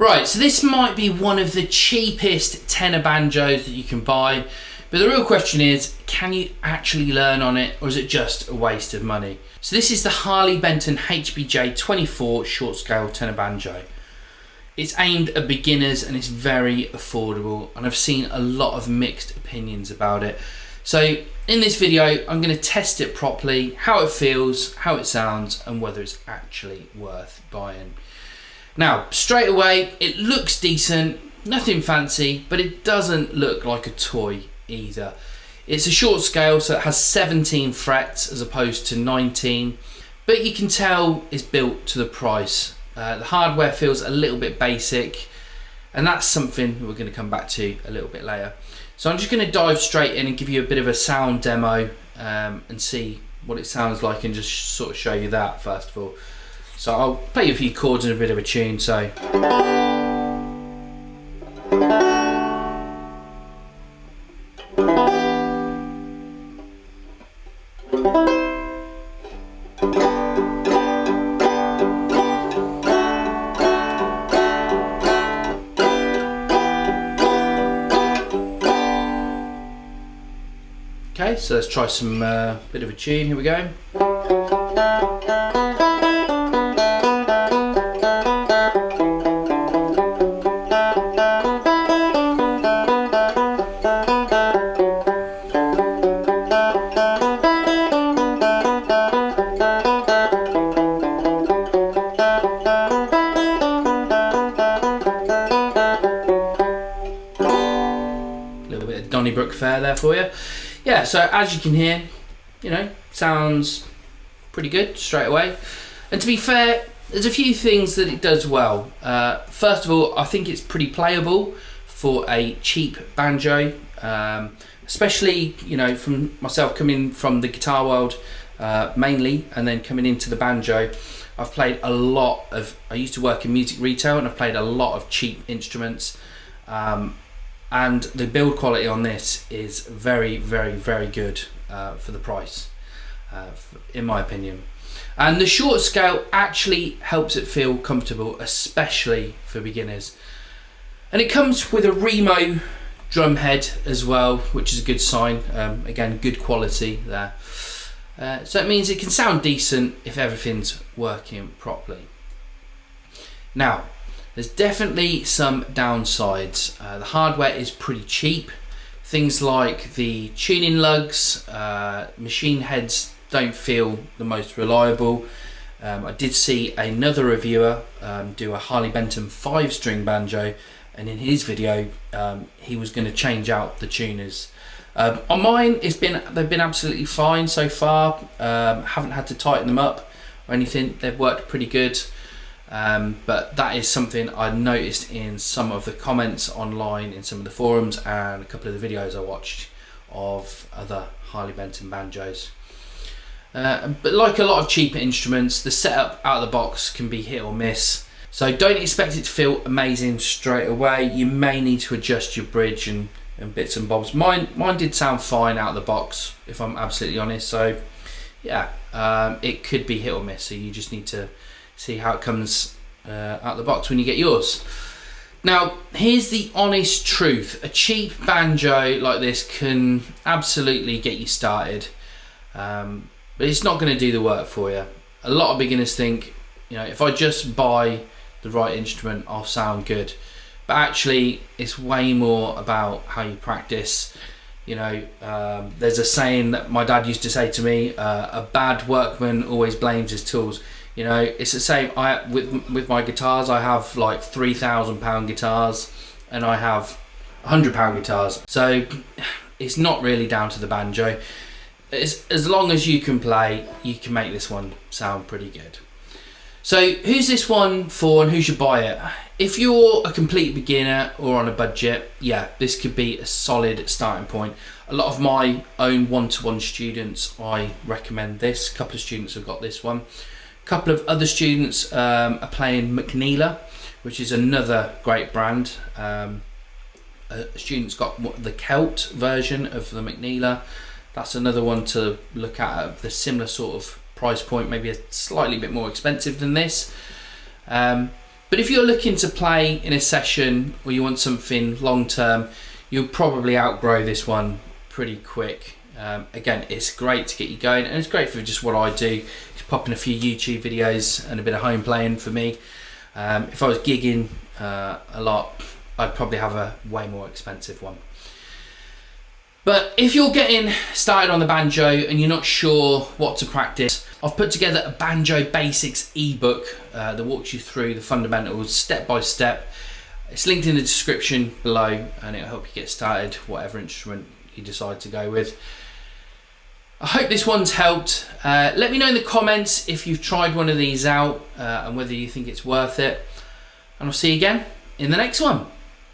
Right, so this might be one of the cheapest tenor banjos that you can buy, but the real question is, can you actually learn on it, or is it just a waste of money? So this is the Harley Benton HBJ 24 short scale tenor banjo. It's aimed at beginners and it's very affordable, and I've seen a lot of mixed opinions about it. So in this video, I'm going to test it properly, how it feels, how it sounds, and whether it's actually worth buying. Now, straight away, it looks decent, nothing fancy, but it doesn't look like a toy either. It's a short scale, so it has 17 frets as opposed to 19, but you can tell it's built to the price. The hardware feels a little bit basic, and that's something we're going to come back to a little bit later. So I'm just going to dive straight in and give you a bit of a sound demo and see what it sounds like, and just sort of show you that first of all. So I'll play you a few chords and a bit of a tune. So okay, so let's try some bit of a tune. Here we go. Donnybrook fair there for you. Yeah, so as you can hear, you know, sounds pretty good straight away. And to be fair, there's a few things that it does well. First of all, I think it's pretty playable for a cheap banjo, especially, you know, from myself coming from the guitar world mainly, and then coming into the banjo. I've played a lot of, I used to work in music retail, and I've played a lot of cheap instruments. And the build quality on this is very, very, very good for the price, in my opinion. And the short scale actually helps it feel comfortable, especially for beginners. And it comes with a Remo drum head as well, which is a good sign. Again, good quality there. So it means it can sound decent if everything's working properly. Now, there's definitely some downsides. The hardware is pretty cheap. Things like the tuning lugs, machine heads don't feel the most reliable. I did see another reviewer do a Harley Benton 5-string banjo, and in his video he was going to change out the tuners. On mine, they've been absolutely fine so far. Haven't had to tighten them up or anything. They've worked pretty good. But that is something I noticed in some of the comments online, in some of the forums, and a couple of the videos I watched of other Harley Benton banjos. But like a lot of cheaper instruments, the setup out of the box can be hit or miss. So don't expect it to feel amazing straight away. You may need to adjust your bridge and bits and bobs. Mine did sound fine out of the box, if I'm absolutely honest. So yeah, it could be hit or miss. So you just need to see how it comes out the box when you get yours. Now, here's the honest truth. A cheap banjo like this can absolutely get you started, but it's not going to do the work for you. A lot of beginners think, you know, if I just buy the right instrument, I'll sound good. But actually, it's way more about how you practice. You know, there's a saying that my dad used to say to me, a bad workman always blames his tools. You know, it's the same. With my guitars, I have like £3,000 guitars, and I have £100 guitars. So it's not really down to the banjo. As long as you can play, you can make this one sound pretty good. So who's this one for, and who should buy it? If you're a complete beginner or on a budget, yeah, this could be a solid starting point. A lot of my own one-to-one students, I recommend this. A couple of students have got this one. A couple of other students are playing McNeela, which is another great brand. A student's got the Celt version of the McNeela. That's another one to look at the similar sort of price point, maybe a slightly bit more expensive than this. But if you're looking to play in a session or you want something long term, you'll probably outgrow this one pretty quick. Again, it's great to get you going, and it's great for just what I do. Just popping a few YouTube videos and a bit of home playing for me. If I was gigging a lot, I'd probably have a way more expensive one. But if you're getting started on the banjo and you're not sure what to practice, I've put together a Banjo Basics ebook that walks you through the fundamentals step by step. It's linked in the description below, and it'll help you get started whatever instrument you decide to go with. I hope this one's helped. Let me know in the comments if you've tried one of these out and whether you think it's worth it. And I'll see you again in the next one.